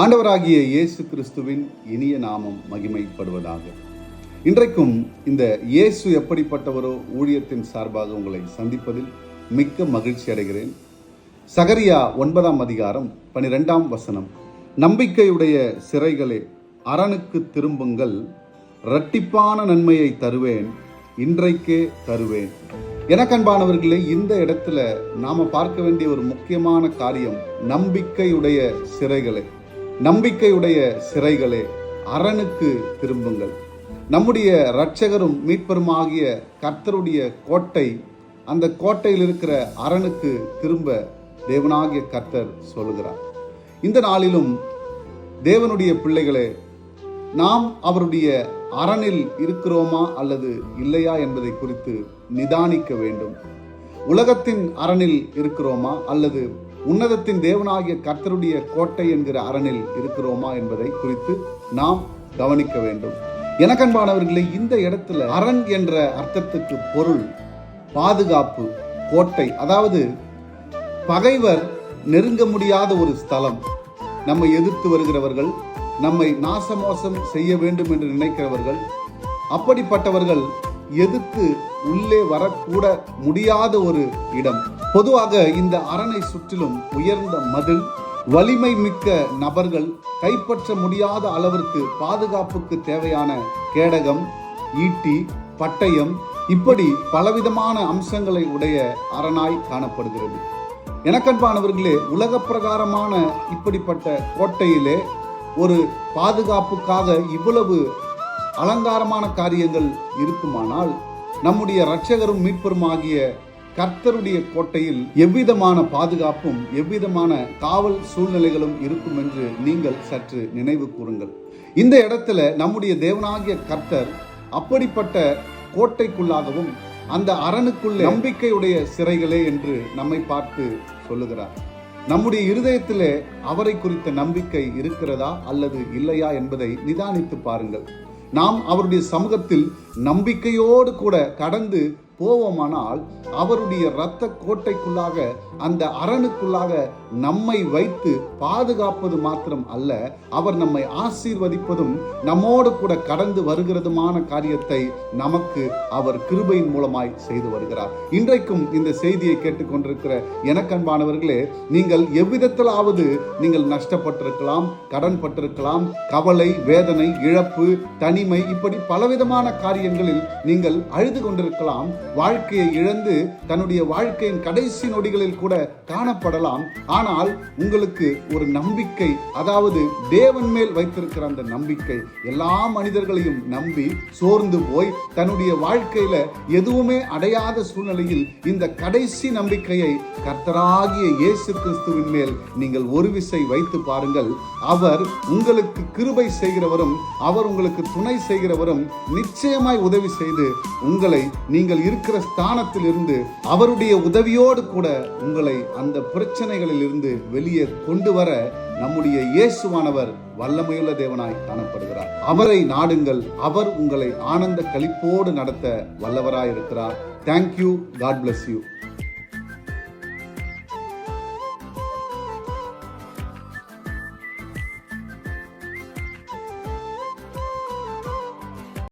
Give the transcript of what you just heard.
ஆண்டவராகிய இயேசு கிறிஸ்துவின் இனிய நாமம் மகிமைப்படுவதாக. இன்றைக்கும் இந்த இயேசு எப்படிப்பட்டவரோ ஊழியத்தின் சார்பாக உங்களை சந்திப்பதில் மிக்க மகிழ்ச்சி அடைகிறேன். சகரியா 9ஆம் அதிகாரம் 12ஆம் வசனம், நம்பிக்கையுடைய சிறைகளே அரணுக்கு திரும்புங்கள், இரட்டிப்பான நன்மையை தருவேன், இன்றைக்கே தருவேன். எனக்கன்பானவர்களே, இந்த இடத்துல நாம பார்க்க வேண்டிய ஒரு முக்கியமான காரியம், நம்பிக்கையுடைய சிறைகளே, நம்பிக்கையுடைய சிறைகளே அரணுக்கு திரும்புங்கள். நம்முடைய இரட்சகரும் மீட்பருமாகிய கர்த்தருடைய கோட்டை, அந்த கோட்டையில் இருக்கிற அரணுக்கு திரும்ப தேவனாகிய கர்த்தர் சொல்லுகிறார். இந்த நாளிலும் தேவனுடைய பிள்ளைகளே, நாம் அவருடைய அரணில் இருக்கிறோமா அல்லது இல்லையா என்பதை குறித்து நிதானிக்க வேண்டும். உலகத்தின் அரணில் இருக்கிறோமா அல்லது உன்னதத்தின் தேவனாகிய கர்த்தருடைய கோட்டை என்கிற அரணில் இருக்கிறோமா என்பதை குறித்து நாம் கவனிக்க வேண்டும். எனக்கன்பானவர்களே, இந்த இடத்துல அரண் என்ற அர்த்தத்துக்கு பொருள் பாதுகாப்பு, கோட்டை, அதாவது பகைவர் நெருங்க முடியாத ஒரு ஸ்தலம். நம்மை எதிர்த்து வருகிறவர்கள், நம்மை நாசமோசம் செய்ய வேண்டும் என்று நினைக்கிறவர்கள், அப்படிப்பட்டவர்கள் எதிர்த்து உள்ளே வரக்கூட முடியாத ஒரு இடம். பொதுவாக இந்த அரணை சுற்றிலும் உயர்ந்த மதில், வலிமை மிக்க நபர்கள் கைப்பற்ற முடியாத அளவிற்கு பாதுகாப்புக்கு தேவையான கேடகம், ஈட்டி, பட்டயம், இப்படி பலவிதமான அம்சங்களை உடைய அரணாய் காணப்படுகிறது. எனக்கன்பானவர்களே, உலக பிரகாரமான இப்படிப்பட்ட கோட்டையிலே ஒரு பாதுகாப்புக்காக இவ்வளவு அலங்காரமான காரியங்கள் இருக்குமானால், நம்முடைய இரட்சகரும் மீட்பருமாகிய கர்த்தருடைய கோட்டையில் எவ்விதமான பாதுகாப்பும் எவ்விதமான காவல் சூழ்நிலைகளும் இருக்கும் என்று நீங்கள் சற்று நினைவு கூறுங்கள். இந்த இடத்துல நம்முடைய தேவனாகிய கர்த்தர் அப்படிப்பட்ட கோட்டைக்குள்ளாகவும் அந்த அரணுக்குள்ளே நம்பிக்கையுடைய சிறைகளே என்று நம்மை பார்த்து சொல்லுகிறார். நம்முடைய இருதயத்திலே அவரை குறித்த நம்பிக்கை இருக்கிறதா அல்லது இல்லையா என்பதை நிதானித்து பாருங்கள். நாம் அவருடைய சமூகத்தில் நம்பிக்கையோடு கூட கடந்து போவோமானால், அவருடைய இரத்த கோட்டைக்குள்ளாக, அந்த அரணுக்குள்ளாக நம்மை வைத்து பாதுகாப்பது மாத்திரம் அல்ல, அவர் நம்மை ஆசீர்வதிப்பதும் நம்மோடு கூட கடந்து வருகிறதுமான காரியத்தை நமக்கு அவர் கிருபையின் மூலமாய் செய்து வருகிறார். இன்றைக்கும் இந்த செய்தியை கேட்டுக்கொண்டிருக்கிற எனக்கன்பானவர்களே, நீங்கள் எவ்விதத்திலாவது நீங்கள் நஷ்டப்பட்டிருக்கலாம், கடன் பட்டிருக்கலாம், கவலை, வேதனை, இழப்பு, தனிமை, இப்படி பலவிதமான காரியங்களில் நீங்கள் அழுது கொண்டிருக்கலாம். வாழ்க்கையை இழந்து தன்னுடைய வாழ்க்கையின் கடைசி நொடிகளில் கூட காணப்படலாம். ஆனால் உங்களுக்கு ஒரு நம்பிக்கை, அதாவது தேவன் மேல் வைத்திருக்கிற அந்த நம்பிக்கை, எல்லா மனிதர்களையும் நம்பி சோர்ந்து போய் தன்னுடைய வாழ்க்கையில எதுவுமே அடையாத சூழ்நிலையில் இந்த கடைசி நம்பிக்கையை கர்த்தராகிய இயேசு கிறிஸ்துவின் மேல் நீங்கள் ஒரு விசை வைத்து பாருங்கள். அவர் உங்களுக்கு கிருபை செய்கிறவரும், அவர் உங்களுக்கு துணை செய்கிறவரும், நிச்சயமாய் உதவி செய்து உங்களை நீங்கள் இருக்கிற ஸ்தானத்தில் இருந்து அவருடைய உதவியோடு கூட உங்களை அந்த பிரச்சனைகளில் இருந்து வெளியே கொண்டு வர நம்முடைய இயேசுவானவர் வல்லமையுள்ள தேவனாய் காணப்படுகிறார். அவரை நாடுங்கள், அவர் உங்களை ஆனந்த களிப்போடு நடத்த வல்லவராய் இருக்கிறார். தேங்க்யூ. God bless you.